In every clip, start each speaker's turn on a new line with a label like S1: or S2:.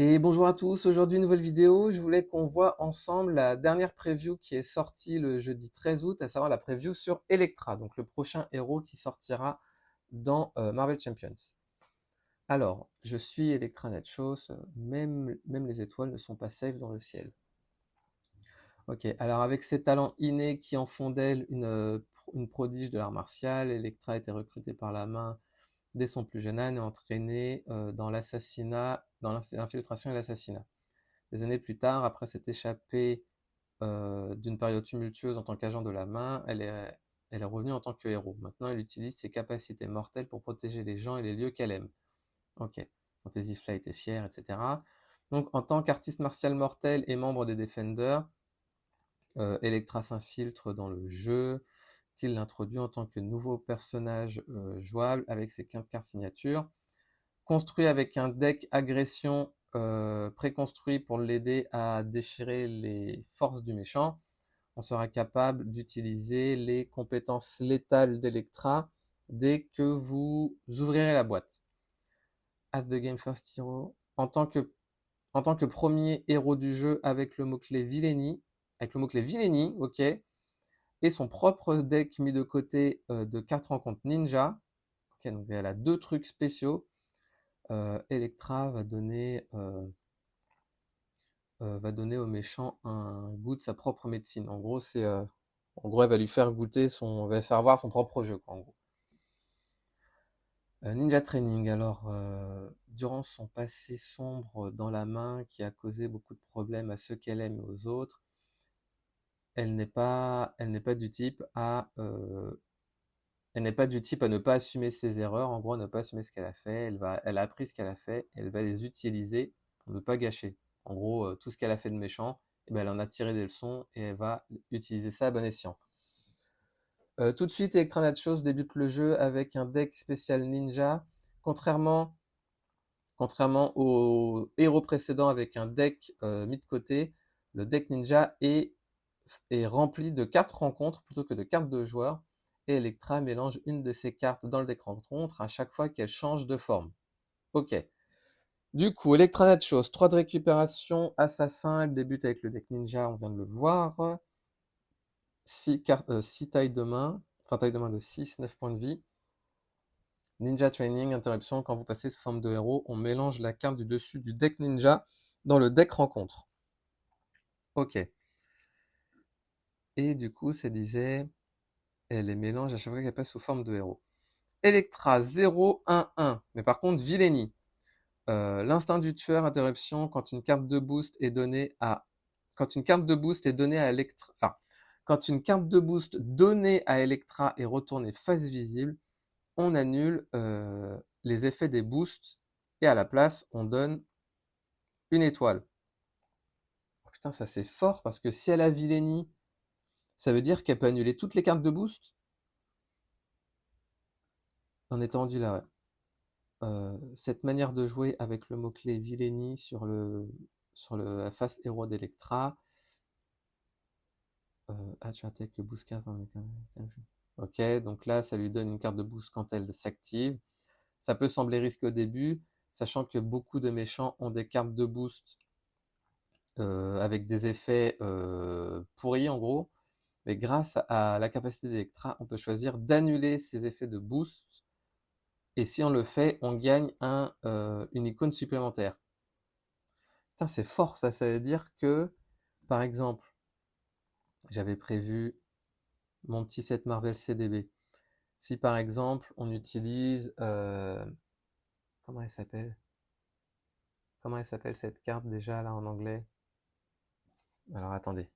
S1: Et bonjour à tous, aujourd'hui nouvelle vidéo, je voulais qu'on voit ensemble la dernière preview qui est sortie le jeudi 13 août, à savoir la preview sur Elektra, donc le prochain héros qui sortira dans Marvel Champions. Alors, je suis Elektra Nachos, même les étoiles ne sont pas safe dans le ciel. Ok, alors avec ses talents innés qui en font d'elle une prodige de l'art martial, Elektra a été recrutée par la main dès son plus jeune âge et entraînée dans l'assassinat, dans l'infiltration et l'assassinat. Des années plus tard, après s'être échappée d'une période tumultueuse en tant qu'agent de la main, elle est revenue en tant que héros. Maintenant, elle utilise ses capacités mortelles pour protéger les gens et les lieux qu'elle aime. Ok, Fantasy Flight est fière, etc. Donc, en tant qu'artiste martial mortel et membre des Defenders, Elektra s'infiltre dans le jeu, qu'il l'introduit en tant que nouveau personnage jouable avec ses 15 cartes signatures, construit avec un deck agression préconstruit pour l'aider à déchirer les forces du méchant. On sera capable d'utiliser les compétences létales d'Electra dès que vous ouvrirez la boîte. At the game first hero. En tant que premier héros du jeu avec le mot-clé Villainy, ok, et son propre deck mis de côté de cartes rencontres ninja. Ok, donc elle a deux trucs spéciaux. Electra va donner au méchant un goût de sa propre médecine. En gros, elle va lui faire elle va faire voir son propre jeu, quoi, en gros. Ninja Training, alors, durant son passé sombre dans la main qui a causé beaucoup de problèmes à ceux qu'elle aime et aux autres, elle n'est pas du type à, elle n'est pas du type à ne pas assumer ses erreurs, en gros, à ne pas assumer ce qu'elle a fait. Elle a appris ce qu'elle a fait, elle va les utiliser pour ne pas gâcher. En gros, tout ce qu'elle a fait de méchant, eh ben, elle en a tiré des leçons et elle va utiliser ça à bon escient. Tout de suite, Electra Nachos débute le jeu avec un deck spécial ninja. Contrairement, contrairement au héros précédent avec un deck mis de côté, le deck ninja est rempli de cartes rencontres plutôt que de cartes de joueurs. Et Electra mélange une de ses cartes dans le deck rencontre à chaque fois qu'elle change de forme. Ok. Du coup, Electra Nachos, 3 de récupération, assassin, elle débute avec le deck ninja, on vient de le voir. 6 tailles de main, enfin taille de main de 6, 9 points de vie. Ninja Training, interruption, quand vous passez sous forme de héros, on mélange la carte du dessus du deck ninja dans le deck rencontre. Ok. Et du coup, ça disait, elle les mélange à chaque fois qu'elle passe sous forme de héros. Electra 0-1-1, mais par contre Villainy. L'instinct du tueur, interruption, quand une carte de boost est donnée à... Quand une carte de boost est donnée à Electra... Ah. Quand une carte de boost donnée à Electra est retournée face visible, on annule les effets des boosts et à la place, on donne une étoile. Oh, putain, ça c'est fort parce que si elle a Villainy, ça veut dire qu'elle peut annuler toutes les cartes de boost en étant rendu là, ouais. Cette manière de jouer avec le mot-clé Villainy sur la face héros d'Electra. Tu intègres que boost card avec un. Ok, donc là, ça lui donne une carte de boost quand elle s'active. Ça peut sembler risqué au début, sachant que beaucoup de méchants ont des cartes de boost avec des effets pourris en gros. Mais grâce à la capacité d'Electra, on peut choisir d'annuler ces effets de boost. Et si on le fait, on gagne une icône supplémentaire. Putain, c'est fort ça. Ça veut dire que, par exemple, j'avais prévu mon petit set Marvel CDB. Si par exemple, on utilise... comment elle s'appelle? Comment elle s'appelle cette carte déjà là en anglais? Alors attendez.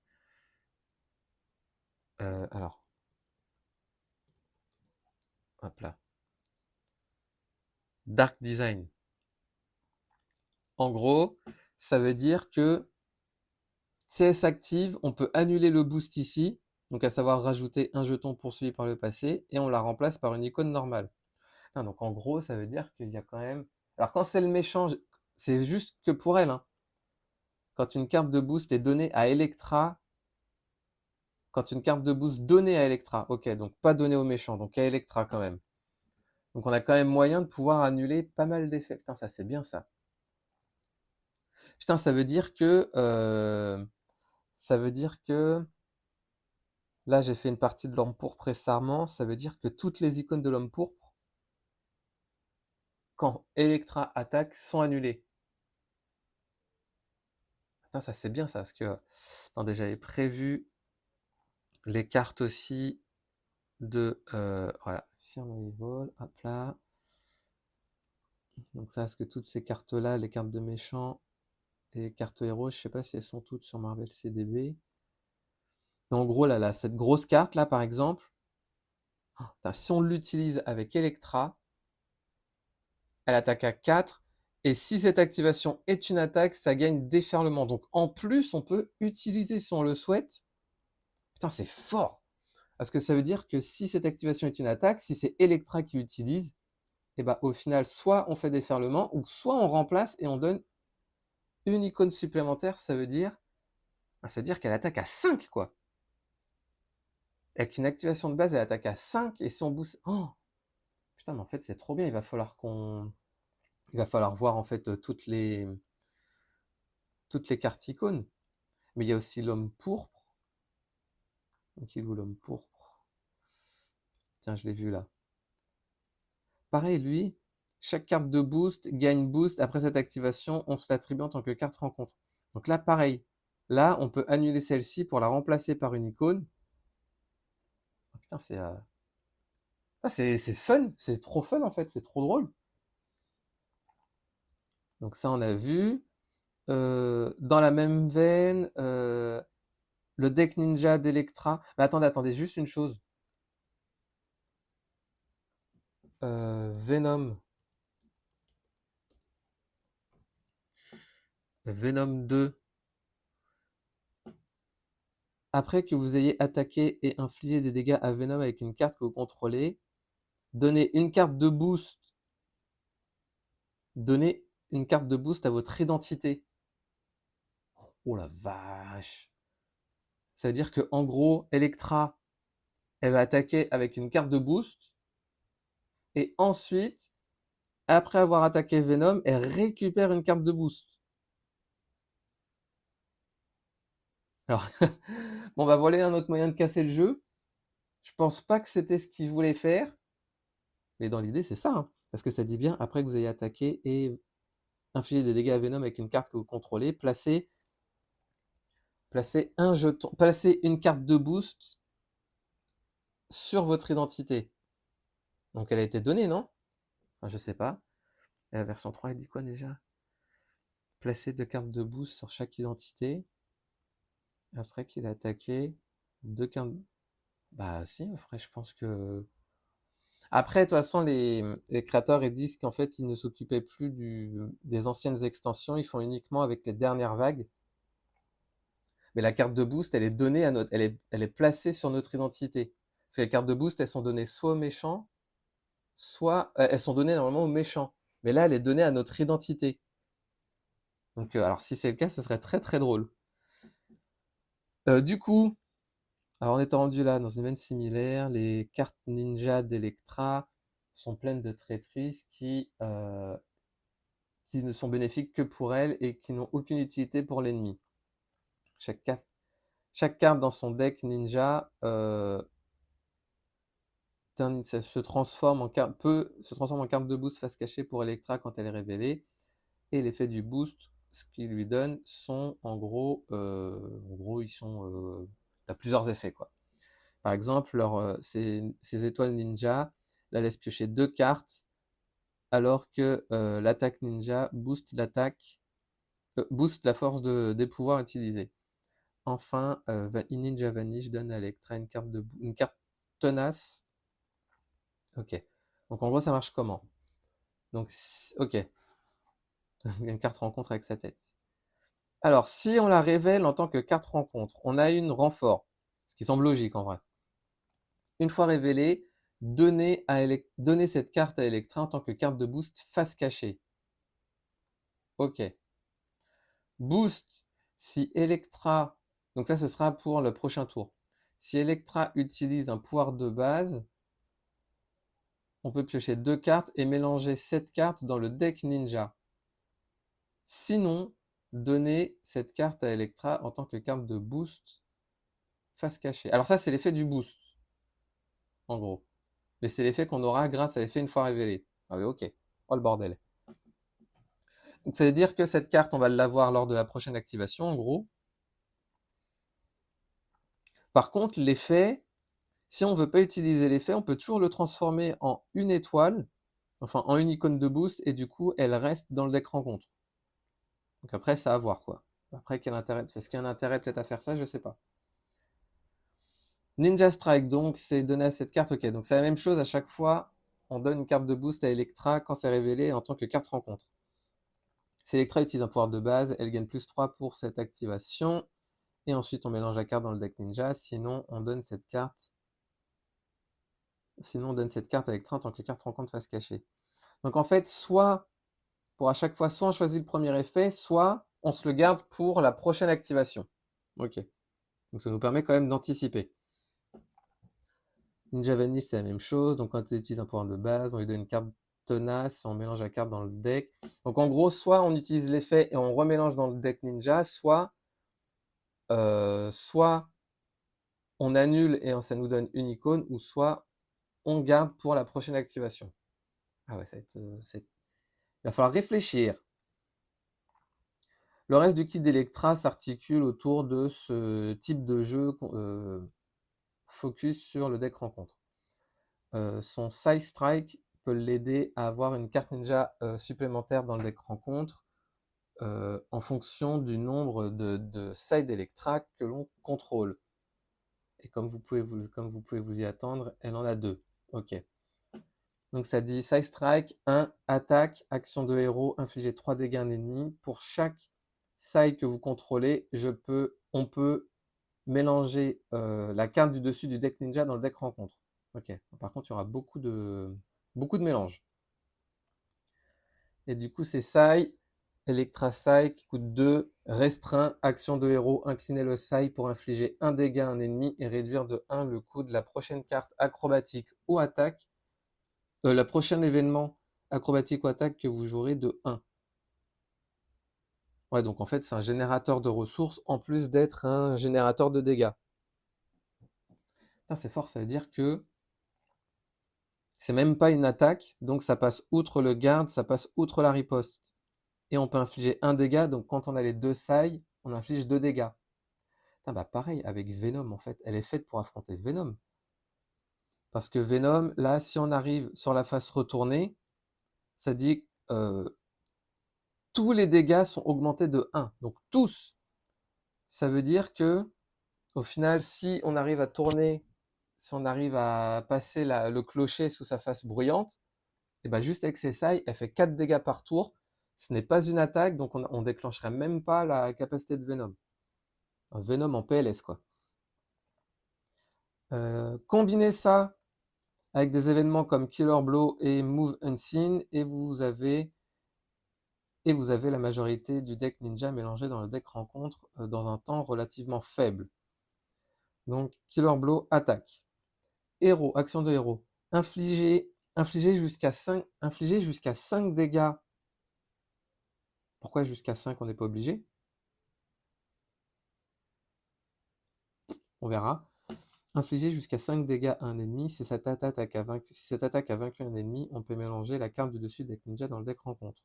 S1: Alors, hop là. Dark Design. En gros, ça veut dire que si elle s'active, on peut annuler le boost ici, donc à savoir rajouter un jeton poursuivi par le passé, et on la remplace par une icône normale. Putain, donc en gros, ça veut dire qu'il y a quand même... Alors quand c'est le méchant, c'est juste que pour elle, hein. Quand une carte de boost est donnée à Electra, quand une carte de boost donnée à Electra, ok, donc pas donnée au méchant, donc à Electra quand même. Donc on a quand même moyen de pouvoir annuler pas mal d'effets. Putain, ça c'est bien ça. Putain, ça veut dire que... Là, j'ai fait une partie de l'homme pourpre récemment. Ça veut dire que toutes les icônes de l'homme pourpre, quand Electra attaque, sont annulées. Putain, ça c'est bien ça, parce que... Attendez, j'avais prévu les cartes aussi de... voilà, Fear No Evil, hop là. Donc ça, est-ce que toutes ces cartes-là, les cartes de méchants et les cartes héros, je sais pas si elles sont toutes sur Marvel CDB. Mais en gros, là, cette grosse carte-là, par exemple, si on l'utilise avec Electra, elle attaque à 4. Et si cette activation est une attaque, ça gagne déferlement. Donc en plus, on peut utiliser si on le souhaite. Putain, c'est fort. Parce que ça veut dire que si cette activation est une attaque, si c'est Electra qui l'utilise, et bah au final, soit on fait déferlement, ou soit on remplace et on donne une icône supplémentaire. Ça veut dire qu'elle attaque à 5, quoi. Avec une activation de base, elle attaque à 5. Et si on booste... Oh putain, mais en fait, c'est trop bien. Il va falloir voir en fait toutes les cartes icônes. Mais il y a aussi l'homme pourpre. Donc il est où l'homme pourpre? Tiens, je l'ai vu là. Pareil, lui, chaque carte de boost gagne boost. Après cette activation, on se l'attribue en tant que carte rencontre. Donc là, pareil. Là, on peut annuler celle-ci pour la remplacer par une icône. Oh, putain, c'est fun. C'est trop fun en fait. C'est trop drôle. Donc ça, on a vu. Dans la même veine, le deck ninja d'Electra. Mais attendez, juste une chose. Venom. Venom 2. Après que vous ayez attaqué et infligé des dégâts à Venom avec une carte que vous contrôlez, donnez une carte de boost. Donnez une carte de boost à votre identité. Oh la vache. Ça veut dire que en gros, Electra, elle va attaquer avec une carte de boost. Et ensuite, après avoir attaqué Venom, elle récupère une carte de boost. Alors, bon bah voilà un autre moyen de casser le jeu. Je pense pas que c'était ce qu'il voulait faire. Mais dans l'idée, c'est ça. Hein. Parce que ça dit bien, après que vous ayez attaqué et infligé des dégâts à Venom avec une carte que vous contrôlez, placez un jeton, placez une carte de boost sur votre identité. Donc elle a été donnée, non? Enfin, je sais pas. Et la version 3, elle dit quoi déjà? Placer 2 cartes de boost sur chaque identité. Après qu'il a attaqué, 2 cartes. Bah si, après je pense que... Après, de toute façon, les créateurs ils disent qu'en fait, ils ne s'occupaient plus des anciennes extensions, ils font uniquement avec les dernières vagues. Mais la carte de boost, elle est donnée elle est placée sur notre identité. Parce que les cartes de boost, elles sont données soit aux méchants, soit elles sont données normalement aux méchants. Mais là, elle est donnée à notre identité. Donc, alors si c'est le cas, ce serait très très drôle. Du coup, alors on est rendu là dans une veine similaire. Les cartes ninja d'Electra sont pleines de traîtrises qui ne sont bénéfiques que pour elle et qui n'ont aucune utilité pour l'ennemi. Chaque carte dans son deck ninja se transforme en carte de boost face cachée pour Electra quand elle est révélée. Et l'effet du boost, ce qu'il lui donne, sont en gros, ils sont, t'as plusieurs effets quoi. Par exemple, ces étoiles ninja, la laisse piocher 2 cartes, alors que l'attaque ninja booste booste la force des pouvoirs utilisés. Enfin, Ninja Vanish donne à Electra une carte tenace. Ok. Donc en gros, ça marche comment? Donc, ok. Une carte rencontre avec sa tête. Alors, si on la révèle en tant que carte rencontre, on a une renfort, ce qui semble logique en vrai. Une fois révélée, donnez cette carte à Electra en tant que carte de boost face cachée. Ok. Boost, si Electra, donc ça ce sera pour le prochain tour. Si Electra utilise un pouvoir de base, on peut piocher 2 cartes et mélanger cette carte dans le deck ninja. Sinon, donner cette carte à Electra en tant que carte de boost face cachée. Alors ça, c'est l'effet du boost, en gros. Mais c'est l'effet qu'on aura grâce à l'effet une fois révélé. Ah oui, ok. Oh le bordel. Donc ça veut dire que cette carte, on va l'avoir lors de la prochaine activation, en gros. Par contre, l'effet, si on veut pas utiliser l'effet, on peut toujours le transformer en une étoile, enfin en une icône de boost, et du coup, elle reste dans le deck rencontre. Donc après, ça à voir, quoi. Après, quel intérêt? Est-ce qu'il y a un intérêt peut-être à faire ça? Je sais pas. Ninja Strike, donc, c'est donné à cette carte. Ok, donc c'est la même chose à chaque fois. On donne une carte de boost à Electra quand c'est révélé en tant que carte rencontre. Si Electra utilise un pouvoir de base, elle gagne plus 3 pour cette activation. Et ensuite, on mélange la carte dans le deck ninja. Sinon, on donne cette carte. Sinon, on donne cette carte à Electra en tant que carte rencontre face cachée. Donc en fait, soit pour à chaque fois, soit on choisit le premier effet, soit on se le garde pour la prochaine activation. Ok. Donc ça nous permet quand même d'anticiper. Ninja Vanish, c'est la même chose. Donc quand on utilise un pouvoir de base, on lui donne une carte tenace, on mélange la carte dans le deck. Donc en gros, soit on utilise l'effet et on remélange dans le deck ninja, soit on annule et ça nous donne une icône, ou soit on garde pour la prochaine activation. Ah ouais, il va falloir réfléchir. Le reste du kit d'Electra s'articule autour de ce type de jeu focus sur le deck rencontre. Son Side Strike peut l'aider à avoir une carte ninja supplémentaire dans le deck rencontre en fonction du nombre de side Electra que l'on contrôle. Et comme vous pouvez vous y attendre, elle en a 2. Ok. Donc ça dit Side Strike, 1, attaque, action de héros, infliger 3 dégâts à un ennemi. Pour chaque side que vous contrôlez, on peut mélanger la carte du dessus du deck ninja dans le deck rencontre. Ok. Par contre, il y aura beaucoup de mélanges. Et du coup, c'est Sai, Electra Sai qui coûte 2, restreint, action de héros, incliner le Sai pour infliger 1 dégât à un ennemi et réduire de 1 le coût de la prochaine carte acrobatique ou attaque, la prochaine événement acrobatique ou attaque que vous jouerez de 1. Ouais, donc en fait, c'est un générateur de ressources en plus d'être un générateur de dégâts. Putain, c'est fort, ça veut dire que c'est même pas une attaque, donc ça passe outre le garde, ça passe outre la riposte. Et on peut infliger 1 dégât, donc quand on a les 2 sailles, on inflige 2 dégâts. Putain, bah pareil, avec Venom, en fait, elle est faite pour affronter Venom. Parce que Venom, là, si on arrive sur la face retournée, ça dit tous les dégâts sont augmentés de 1. Donc tous. Ça veut dire que, au final, si on arrive à tourner, si on arrive à passer le clocher sous sa face bruyante, et ben juste avec ses sailles, elle fait 4 dégâts par tour. Ce n'est pas une attaque, donc on déclencherait même pas la capacité de Venom. Un Venom en PLS, quoi. Combinez ça avec des événements comme Killer Blow et Move Unseen, et vous avez la majorité du deck ninja mélangé dans le deck rencontre dans un temps relativement faible. Donc Killer Blow, attaque. Héros, action de héros. Infliger jusqu'à 5 dégâts. Pourquoi jusqu'à 5, on n'est pas obligé? On verra. Infliger jusqu'à 5 dégâts à un ennemi. Si cette attaque a vaincu un ennemi, on peut mélanger la carte du dessus du deck ninja dans le deck rencontre.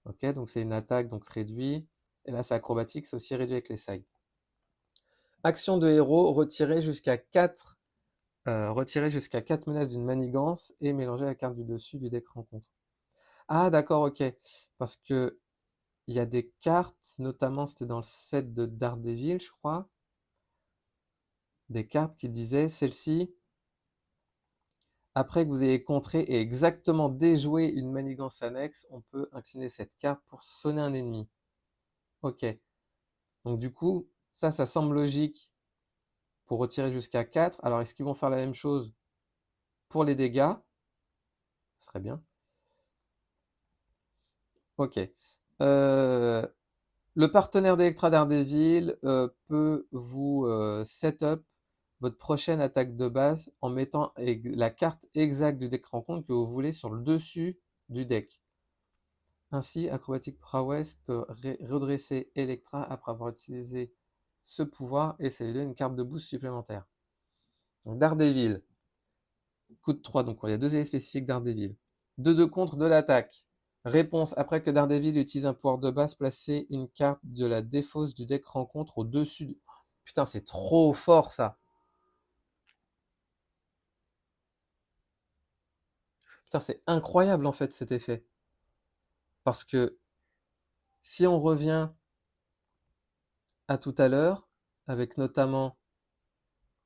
S1: Ok, donc c'est une attaque, donc réduit. Et là, c'est acrobatique, c'est aussi réduit avec les sailles. Action de héros, retirer jusqu'à 4 menaces d'une manigance et mélanger la carte du dessus du deck rencontre. Ah d'accord, ok. Parce que il y a des cartes, notamment c'était dans le set de Daredevil, je crois, des cartes qui disaient celle-ci, après que vous ayez contré et exactement déjoué une manigance annexe, on peut incliner cette carte pour sonner un ennemi. Ok. Donc du coup, ça semble logique pour retirer jusqu'à 4. Alors est-ce qu'ils vont faire la même chose pour les dégâts? Ce serait bien. Ok. Le partenaire d'Electra Daredevil peut vous set up votre prochaine attaque de base en mettant la carte exacte du deck rencontre que vous voulez sur le dessus du deck. Ainsi, Acrobatic Prowess peut redresser Electra après avoir utilisé ce pouvoir et ça lui donne une carte de boost supplémentaire. Donc Daredevil, coûte 3, donc il y a 2 effets spécifiques Daredevil. 2 contre de l'attaque. Réponse, après que Daredevil utilise un pouvoir de base, placez une carte de la défausse du deck rencontre au-dessus du... Putain, c'est trop fort ça. Putain, c'est incroyable en fait cet effet. Parce que si on revient à tout à l'heure, avec notamment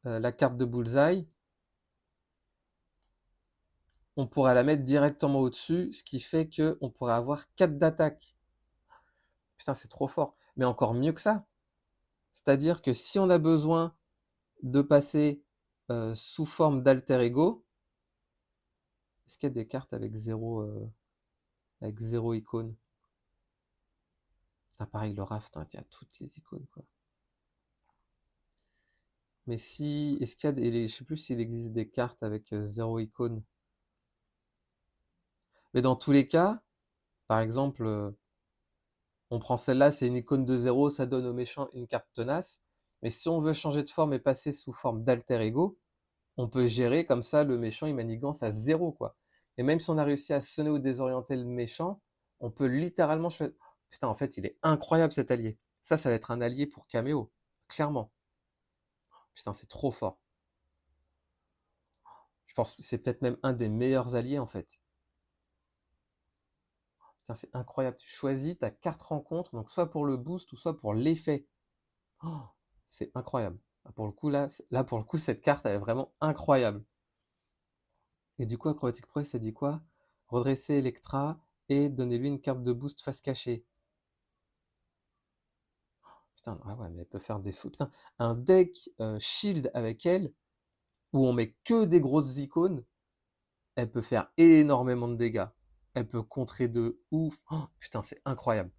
S1: la carte de Bullseye, on pourrait la mettre directement au-dessus, ce qui fait qu'on pourrait avoir 4 d'attaque. Putain, c'est trop fort. Mais encore mieux que ça. C'est-à-dire que si on a besoin de passer sous forme d'alter ego, est-ce qu'il y a des cartes avec zéro icône? Ah, pareil, le raft, hein, il y a toutes les icônes, quoi. Mais si, est-ce qu'il y a je sais plus s'il existe des cartes avec 0 icône. Mais dans tous les cas, par exemple, on prend celle-là, c'est une icône de 0, ça donne au méchant une carte tenace. Mais si on veut changer de forme et passer sous forme d'alter ego, on peut gérer comme ça le méchant, il manigance à 0, quoi. Et même si on a réussi à sonner ou désorienter le méchant, on peut littéralement choisir. Putain, en fait, il est incroyable cet allié. Ça va être un allié pour caméo, clairement. Putain, c'est trop fort. Je pense que c'est peut-être même un des meilleurs alliés, en fait. Putain, c'est incroyable. Tu choisis ta carte rencontre, donc soit pour le boost ou soit pour l'effet. Oh, c'est incroyable. Pour le coup, là, pour le coup, cette carte, elle est vraiment incroyable. Et du coup, Acrobatic Pro, ça dit quoi? Redresser Electra et donnez-lui une carte de boost face cachée. Putain, ah ouais, mais elle peut faire des fous. Putain, un deck shield avec elle, où on met que des grosses icônes, elle peut faire énormément de dégâts. Elle peut contrer de ouf. Oh, putain, c'est incroyable.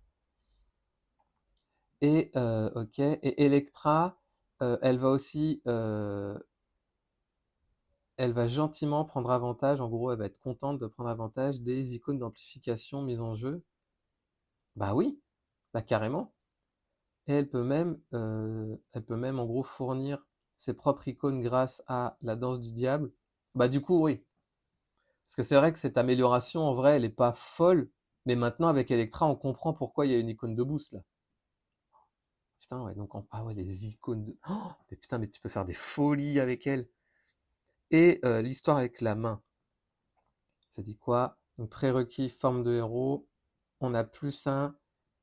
S1: Et ok, et Electra, elle va aussi, elle va gentiment prendre avantage. En gros, elle va être contente de prendre avantage des icônes d'amplification mises en jeu. Bah oui, bah carrément. Et elle peut même en gros fournir ses propres icônes grâce à la danse du diable. Bah du coup, oui. Parce que c'est vrai que cette amélioration, en vrai, elle est pas folle. Mais maintenant, avec Electra, on comprend pourquoi il y a une icône de boost là. Putain, ouais, donc ah ouais, les icônes de. Oh, mais putain, mais tu peux faire des folies avec elle. Et l'histoire avec la main. Ça dit quoi? Donc prérequis, forme de héros. On a +1.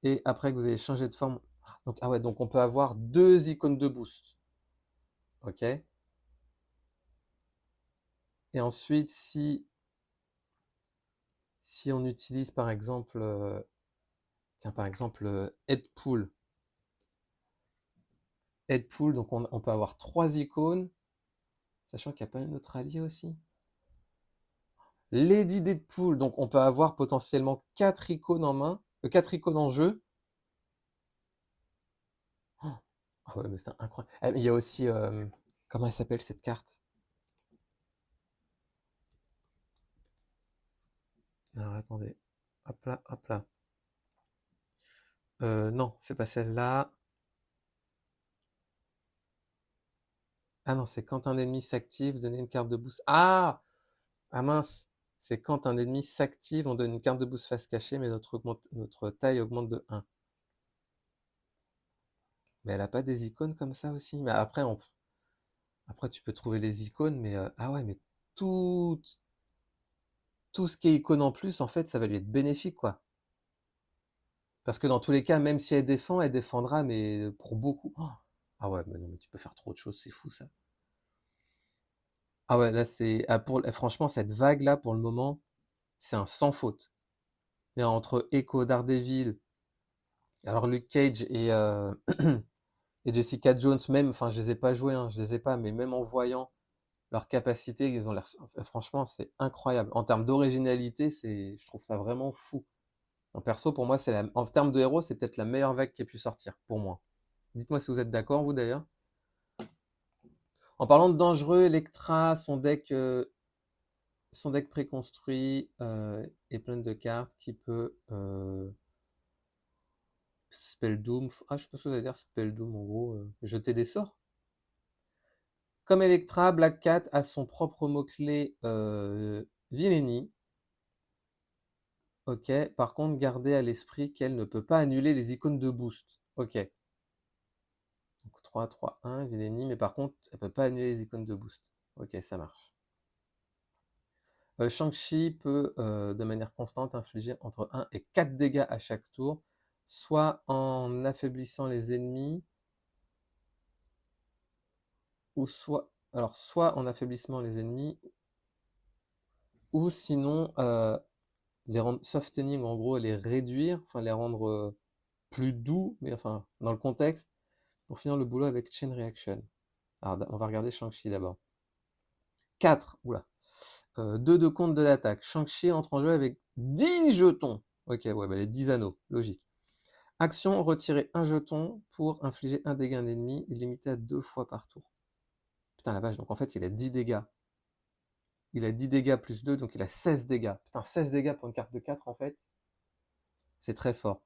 S1: Et après que vous avez changé de forme. Donc, ah ouais, donc on peut avoir 2 icônes de boost. Ok? Et ensuite, si on utilise par exemple, tiens, par exemple, Headpool. Headpool, donc on peut avoir 3 icônes, sachant qu'il n'y a pas une autre alliée aussi. Lady Deadpool, donc on peut avoir potentiellement 4 icônes en main, 4 icônes en jeu. Oh, ah ouais, mais c'est incroyable. Ah, mais il y a aussi, comment elle s'appelle cette carte? Alors attendez, hop là, hop là. Non, c'est pas celle-là. Ah non, c'est quand un ennemi s'active, donner une carte de boost. Ah! Ah mince! C'est quand un ennemi s'active, on donne une carte de boost face cachée, mais notre taille augmente de 1. Mais elle a pas des icônes comme ça aussi? Mais après tu peux trouver les icônes, mais ah ouais, mais tout, tout ce qui est icône en plus, en fait, ça va lui être bénéfique, quoi. Parce que dans tous les cas, même si elle défend, elle défendra, mais pour beaucoup. Oh, ah ouais, mais non, mais tu peux faire trop de choses, c'est fou ça. Ah ouais, là c'est. Ah, franchement, cette vague-là, pour le moment, c'est un sans faute. Et entre Echo, Daredevil, alors Luke Cage et Jessica Jones, même, enfin, je les ai pas joués, hein, je les ai pas, mais même en voyant leurs capacités, ils ont l'air. Franchement, c'est incroyable. En termes d'originalité, je trouve ça vraiment fou. En perso, pour moi, en termes de héros, c'est peut-être la meilleure vague qui a pu sortir, pour moi. Dites-moi si vous êtes d'accord, vous d'ailleurs. En parlant de dangereux, Electra, son deck préconstruit est plein de cartes qui peut Spell Doom. Ah, je sais pas ce que ça veut dire Spell Doom, en gros, jeter des sorts. Comme Electra, Black Cat a son propre mot-clé Villainy. Ok, par contre, gardez à l'esprit qu'elle ne peut pas annuler les icônes de boost. Ok. Donc 3, 3, 1, Villainy, mais par contre, elle peut pas annuler les icônes de boost. Ok, ça marche. Shang-Chi peut, de manière constante, infliger entre 1 et 4 dégâts à chaque tour, soit en affaiblissant les ennemis, ou soit en affaiblissant les ennemis, ou sinon les rendre softening, en gros, les réduire, enfin les rendre plus doux, mais enfin dans le contexte, pour finir le boulot avec Chain Reaction. Alors on va regarder Shang-Chi d'abord. 4, oula. 2 de compte de l'attaque. Shang-Chi entre en jeu avec 10 jetons. Ok, ouais, bah les 10 anneaux, logique. Action, retirer un jeton pour infliger un dégât à un ennemi, limité à 2 fois par tour. Putain la vache, donc en fait il a 10 dégâts. Il a 10 dégâts plus 2, donc il a 16 dégâts. Putain, 16 dégâts pour une carte de 4 en fait. C'est très fort.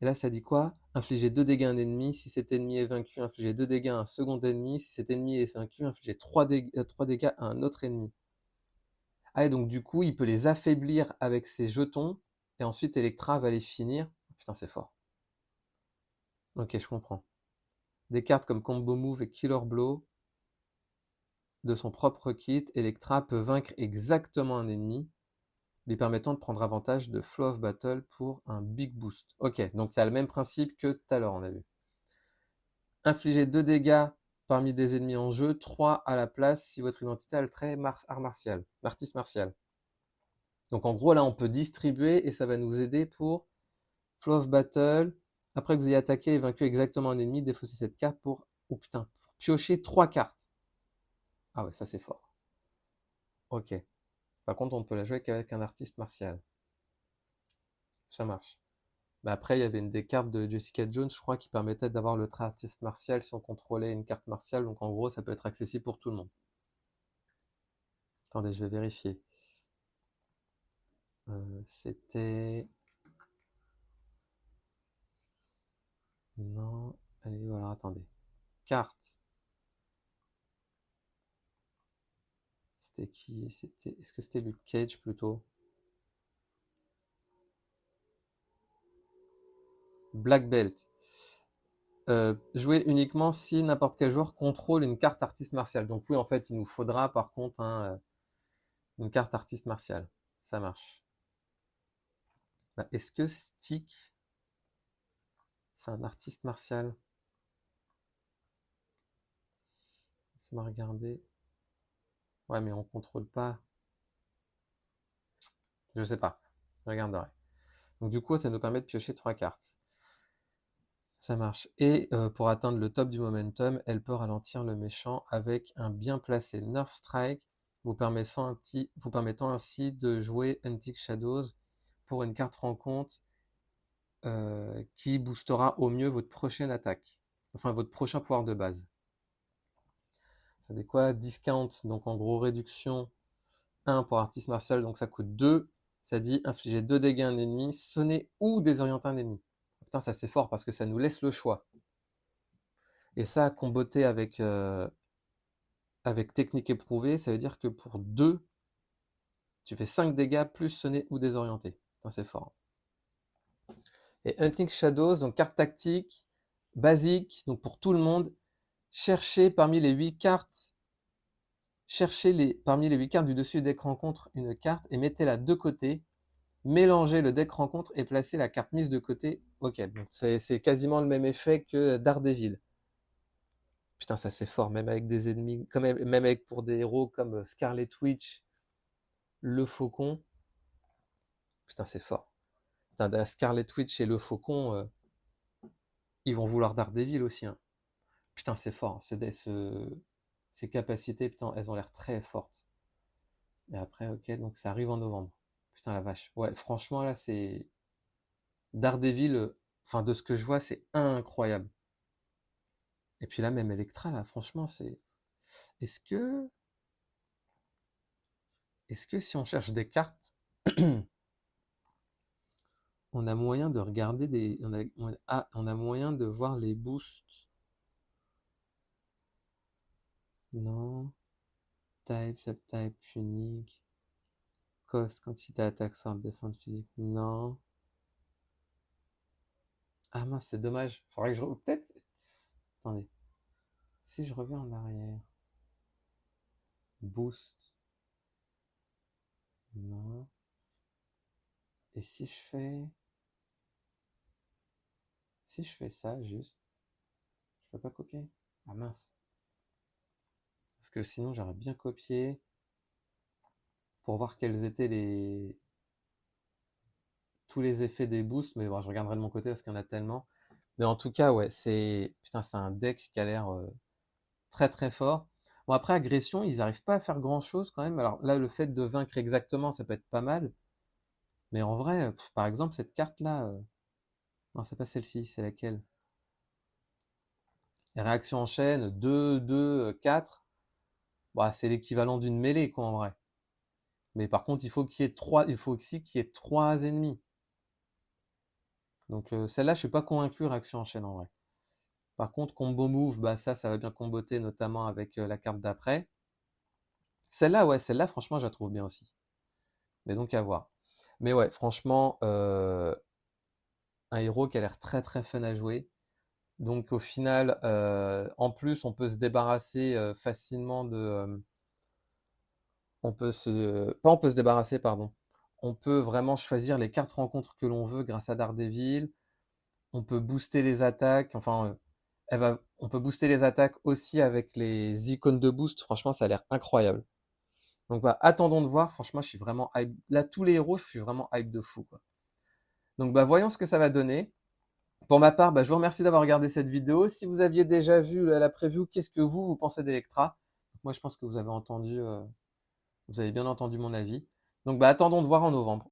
S1: Et là ça dit quoi? Infliger 2 dégâts à un ennemi. Si cet ennemi est vaincu, infliger 2 dégâts à un second ennemi. Si cet ennemi est vaincu, infliger 3 dégâts à un autre ennemi. Ah et donc du coup il peut les affaiblir avec ses jetons. Et ensuite Electra va les finir. Putain c'est fort. Ok, je comprends. Des cartes comme Combo Move et Killer Blow de son propre kit, Electra peut vaincre exactement un ennemi, lui permettant de prendre avantage de Flow of Battle pour un big boost. Ok, donc il y a le même principe que tout à l'heure, on a vu. Infliger 2 dégâts parmi des ennemis en jeu, 3 à la place si votre identité a le trait art martial, artiste martial. Donc en gros là on peut distribuer et ça va nous aider pour Flow of Battle. Après que vous ayez attaqué et vaincu exactement un ennemi, défaussez cette carte pour, oh putain, pour piocher 3 cartes. Ah ouais, ça c'est fort. Ok. Par contre, on peut la jouer qu'avec un artiste martial. Ça marche. Mais après, il y avait une des cartes de Jessica Jones, je crois, qui permettait d'avoir le trait artiste martial si on contrôlait une carte martiale. Donc en gros, ça peut être accessible pour tout le monde. Attendez, je vais vérifier. C'était... Non. Allez, voilà, attendez. Carte. C'était qui? C'était... Est-ce que c'était Luke Cage plutôt? Black Belt. Jouer uniquement si n'importe quel joueur contrôle une carte artiste martial. Donc oui, en fait, il nous faudra par contre une carte artiste martial. Ça marche. Bah, est-ce que Stick, c'est un artiste martial? Ça m'a regardé. Ouais, mais on contrôle pas. Je sais pas. Je regarderai. Donc du coup, ça nous permet de piocher 3 cartes. Ça marche. Et pour atteindre le top du momentum, elle peut ralentir le méchant avec un bien placé Nerf Strike, vous permettant ainsi de jouer Hunting Shadows pour une carte rencontre qui boostera au mieux votre prochaine attaque. Enfin, votre prochain pouvoir de base. Ça dit quoi? Discount, donc en gros réduction 1 pour artiste martial, donc ça coûte 2. Ça dit infliger 2 dégâts à un ennemi, sonner ou désorienter un ennemi. Putain, ça c'est fort parce que ça nous laisse le choix. Et ça, comboté avec technique éprouvée, ça veut dire que pour 2, tu fais 5 dégâts plus sonner ou désorienter. Putain, c'est fort. Et Hunting Shadows, donc carte tactique, basique, donc pour tout le monde, cherchez parmi les 8 cartes du dessus du deck rencontre une carte et mettez-la de côté. Mélangez le deck rencontre et placez la carte mise de côté. Ok, donc c'est quasiment le même effet que Daredevil. Putain, ça c'est fort, même avec des ennemis, même avec pour des héros comme Scarlet Witch, le Faucon. Putain, c'est fort. Putain, Scarlet Witch et le Faucon, ils vont vouloir Daredevil aussi. Hein. Putain, c'est fort. Ces capacités, putain, elles ont l'air très fortes. Et après, ok, donc ça arrive en novembre. Putain, la vache. Ouais, franchement, là, c'est... Daredevil, enfin, de ce que je vois, c'est incroyable. Et puis là, même Electra, là, franchement, c'est... Est-ce que... Est-ce que si on cherche des cartes, on a moyen de regarder des... on a moyen de voir les boosts? Non. Type, subtype, unique. Cost, quantité, attaque, sword, défense physique. Non. Ah mince, c'est dommage. Faudrait que je... Peut-être... Attendez. Si je reviens en arrière. Boost. Non. Et si je fais... Si je fais ça, juste... Je peux pas copier? Ah mince. Parce que sinon, j'aurais bien copié pour voir quels étaient tous les effets des boosts. Mais bon, je regarderai de mon côté parce qu'il y en a tellement. Mais en tout cas, ouais, c'est... Putain, c'est un deck qui a l'air très très fort. Bon, après, agression, ils n'arrivent pas à faire grand chose quand même. Alors là, le fait de vaincre exactement, ça peut être pas mal. Mais en vrai, par exemple, cette carte-là. Non, c'est pas celle-ci, c'est laquelle? Réaction en chaîne, 2, 2, 4. Bah, c'est l'équivalent d'une mêlée, quoi, en vrai. Mais par contre, il faut qu'il y ait 3, il faut aussi qu'il y ait 3 ennemis. Donc celle-là, je suis pas convaincu, réaction en chaîne, en vrai. Par contre, combo move, bah ça va bien comboter, notamment avec la carte d'après. Celle-là, ouais, celle-là, franchement, je la trouve bien aussi. Mais donc à voir. Mais ouais, franchement, un héros qui a l'air très très fun à jouer. Donc au final, en plus, on peut se débarrasser facilement de... on peut se... Pas on peut se débarrasser, pardon. On peut vraiment choisir les cartes rencontres que l'on veut grâce à Daredevil. On peut booster les attaques. Enfin, on peut booster les attaques aussi avec les icônes de boost. Franchement, ça a l'air incroyable. Donc bah, attendons de voir. Franchement, je suis vraiment hype. Là, tous les héros, je suis vraiment hype de fou, quoi. Donc bah, voyons ce que ça va donner. Pour ma part, bah, je vous remercie d'avoir regardé cette vidéo. Si vous aviez déjà vu la preview, qu'est-ce que vous pensez d'Electra? Moi, je pense que vous avez bien entendu mon avis. Donc, bah, attendons de voir en novembre.